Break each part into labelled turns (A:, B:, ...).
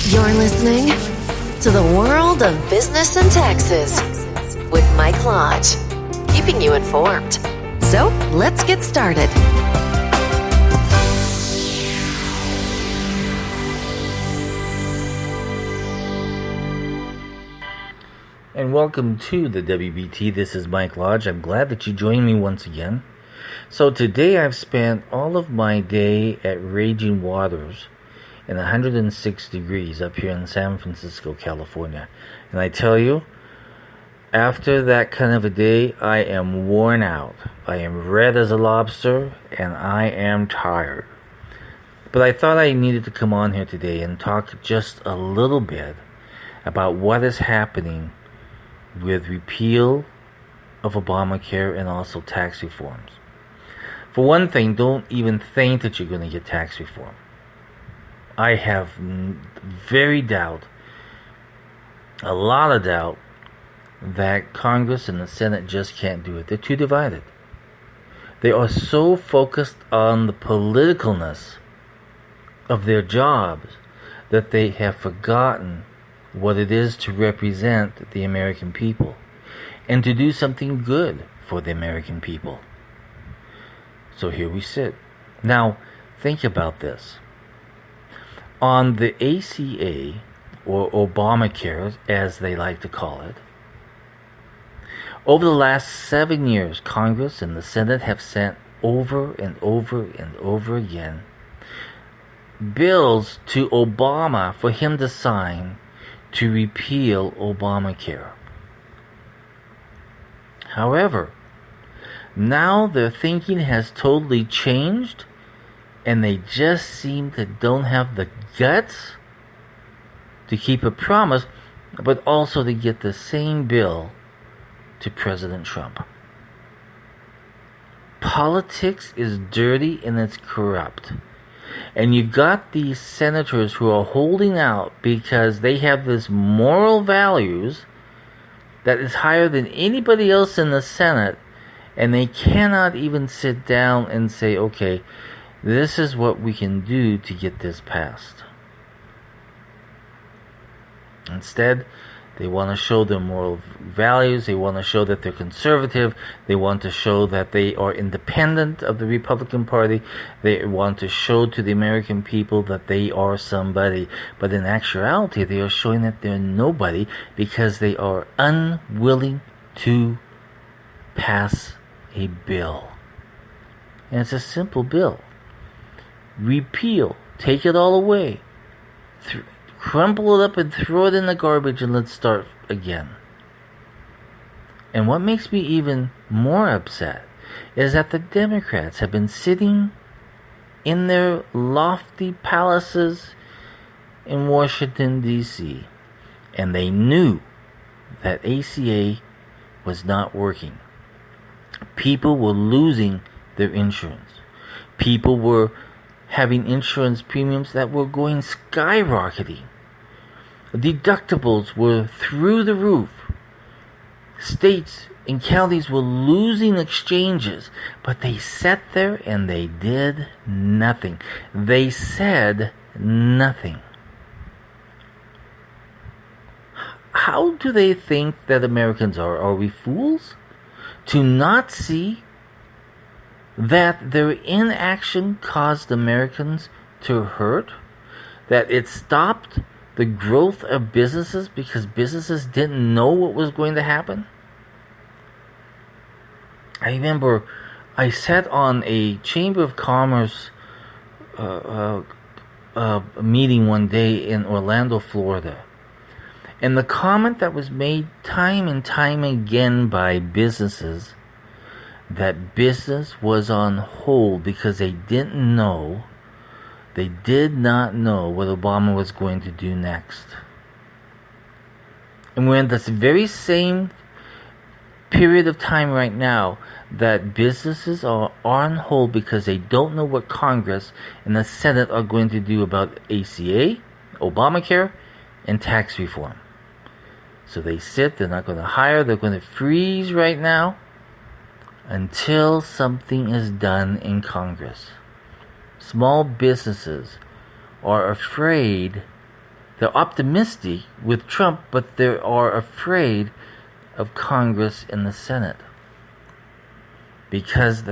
A: You're listening to the World of Business and Taxes with Mike Lodge, keeping you informed. So let's get started.
B: And welcome to the WBT. This is Mike Lodge. I'm glad that you joined me once again. So today I've spent all of my day at Raging Waters in 106 degrees up here in San Francisco, California. And I tell you, after that kind of a day, I am worn out. I am red as a lobster, and I am tired. But I thought I needed to come on here today and talk just a little bit about what is happening with repeal of Obamacare and also tax reforms. For one thing, don't even think that you're going to get tax reform. I have a lot of doubt, that Congress and the Senate just can't do it. They're too divided. They are so focused on the politicalness of their jobs that they have forgotten what it is to represent the American people and to do something good for the American people. So here we sit. Now, think about this. On the ACA, or Obamacare, as they like to call it, over the last 7 years, Congress and the Senate have sent over and over and over again bills to Obama for him to sign to repeal Obamacare. However, now their thinking has totally changed, and they just seem to don't have the guts to keep a promise, but also to get the same bill to President Trump. Politics is dirty and it's corrupt. And you've got these senators who are holding out because they have this moral values that is higher than anybody else in the Senate, and they cannot even sit down and say, okay, this is what we can do to get this passed. Instead, they want to show their moral values. They want to show that they're conservative. They want to show that they are independent of the Republican Party. They want to show to the American people that they are somebody. But in actuality, they are showing that they're nobody because they are unwilling to pass a bill. And it's a simple bill. Repeal. Take it all away. Crumple it up and throw it in the garbage and let's start again. And what makes me even more upset is that the Democrats have been sitting in their lofty palaces in Washington, D.C., and they knew that ACA was not working. People were losing their insurance. People were having insurance premiums that were going skyrocketing. Deductibles were through the roof. States and counties were losing exchanges, but they sat there and they did nothing. They said nothing. How do they think that Americans are? Are we fools? To not see that their inaction caused Americans to hurt? That it stopped the growth of businesses because businesses didn't know what was going to happen? I remember I sat on a Chamber of Commerce meeting one day in Orlando, Florida. And the comment that was made time and time again by businesses, that business was on hold because they did not know what Obama was going to do next. And we're in this very same period of time right now that businesses are on hold because they don't know what Congress and the Senate are going to do about ACA, Obamacare, and tax reform. So they sit, they're not going to hire, they're going to freeze right now until something is done in Congress. Small businesses are afraid They're optimistic with Trump, but they are afraid of Congress and the Senate. Because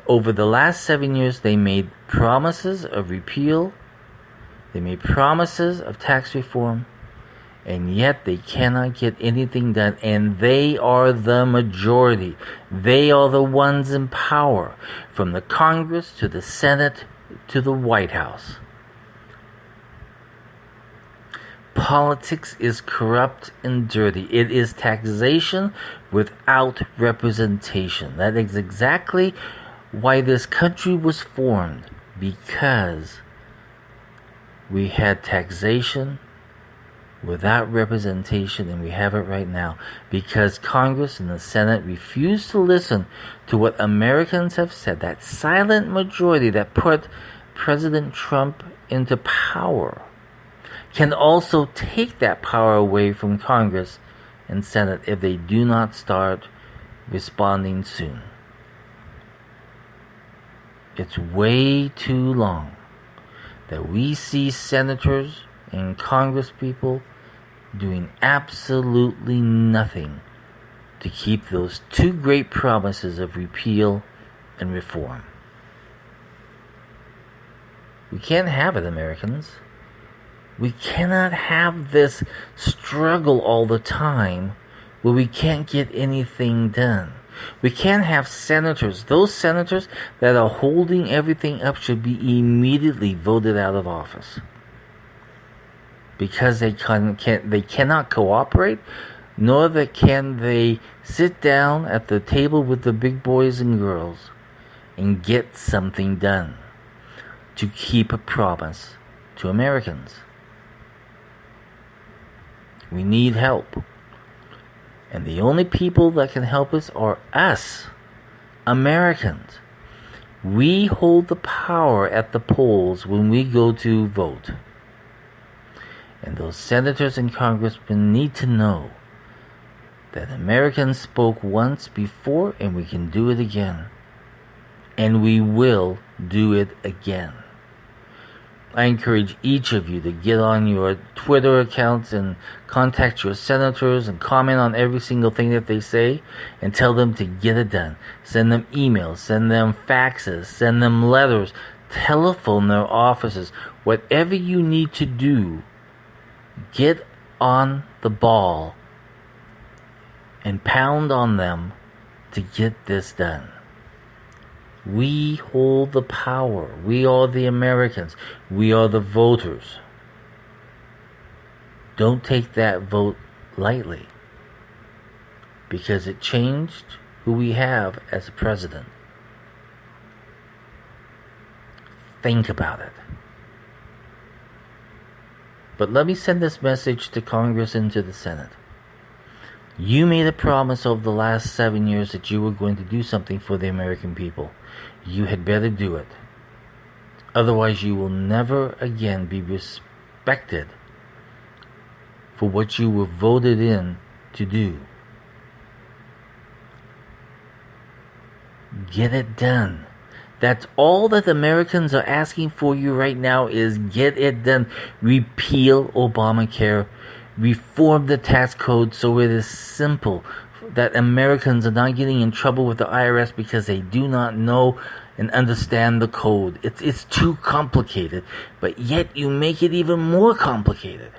B: over the last 7 years, they made promises of repeal, they made promises of tax reform, and yet they cannot get anything done. And they are the majority. They are the ones in power, from the Congress to the Senate to the White House. Politics is corrupt and dirty. It is taxation without representation. That is exactly why this country was formed, because we had taxation without representation, and we have it right now because Congress and the Senate refuse to listen to what Americans have said. That silent majority that put President Trump into power can also take that power away from Congress and Senate if they do not start responding soon. It's way too long that we see senators and congresspeople doing absolutely nothing to keep those two great promises of repeal and reform. We can't have it, Americans. We cannot have this struggle all the time where we can't get anything done. We can't have senators. Those senators that are holding everything up should be immediately voted out of office. Because they cannot cooperate, nor can they sit down at the table with the big boys and girls and get something done to keep a promise to Americans. We need help. And the only people that can help us are us, Americans. We hold the power at the polls when we go to vote. And those senators and congressmen need to know that Americans spoke once before, and we can do it again. And we will do it again. I encourage each of you to get on your Twitter accounts and contact your senators and comment on every single thing that they say and tell them to get it done. Send them emails, send them faxes, send them letters, telephone their offices. Whatever you need to do, get on the ball and pound on them to get this done. We hold the power. We are the Americans. We are the voters. Don't take that vote lightly, because it changed who we have as a president. Think about it. But let me send this message to Congress and to the Senate. You made a promise over the last 7 years that you were going to do something for the American people. You had better do it. Otherwise, you will never again be respected for what you were voted in to do. Get it done. That's all that Americans are asking for you right now, is get it done. Repeal Obamacare. Reform the tax code so it is simple, that Americans are not getting in trouble with the IRS because they do not know and understand the code. It's too complicated, but yet you make it even more complicated.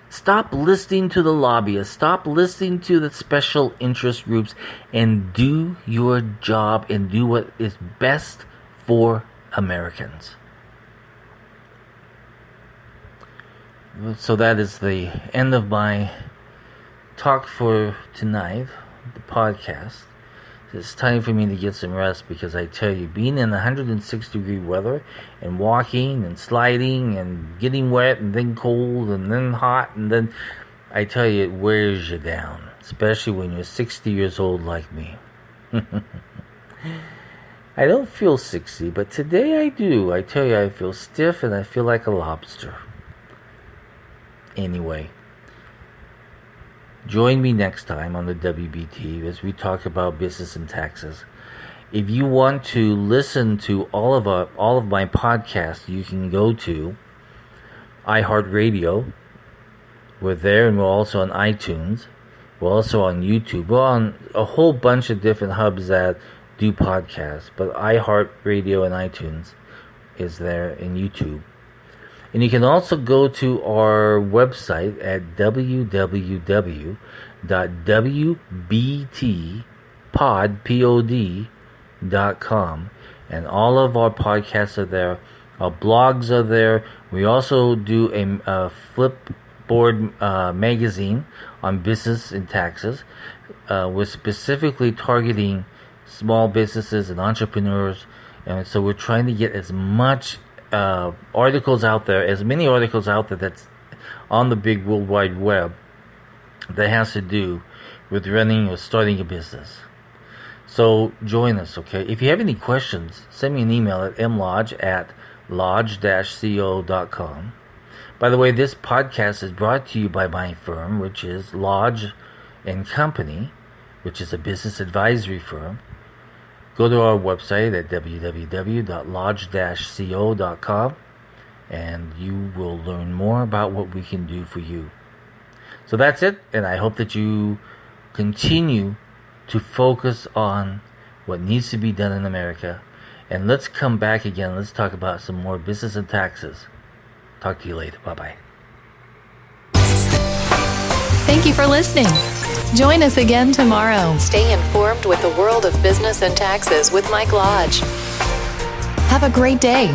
B: Stop listening to the lobbyists. Stop listening to the special interest groups and do your job and do what is best for Americans. So that is the end of my talk for tonight, the podcast. It's time for me to get some rest, because I tell you, being in 106-degree weather and walking and sliding and getting wet and then cold and then hot, and then I tell you, it wears you down, especially when you're 60 years old like me. I don't feel 60, but today I do. I tell you, I feel stiff and I feel like a lobster. Anyway, join me next time on the WBT as we talk about business and taxes. If you want to listen to all of my podcasts, you can go to iHeartRadio. We're there, and we're also on iTunes. We're also on YouTube. We're on a whole bunch of different hubs that do podcasts, but iHeartRadio and iTunes is there in YouTube. And you can also go to our website at www.wbtpod.com, and all of our podcasts are there. Our blogs are there. We also do a Flipboard magazine on business and taxes. We're specifically targeting small businesses and entrepreneurs, and so we're trying to get as much articles out there, as many articles out there that's on the big World Wide Web that has to do with running or starting a business. So join us, okay? If you have any questions, send me an email at mlodge@lodge-co.com. By the way, this podcast is brought to you by my firm, which is Lodge & Company, which is a business advisory firm. Go to our website at www.lodge-co.com, and you will learn more about what we can do for you. So that's it, and I hope that you continue to focus on what needs to be done in America. And let's come back again. Let's talk about some more business and taxes. Talk to you later. Bye-bye.
C: Thank you for listening. Join us again tomorrow.
A: Stay informed with the world of business and taxes with Mike Lodge.
C: Have a great day.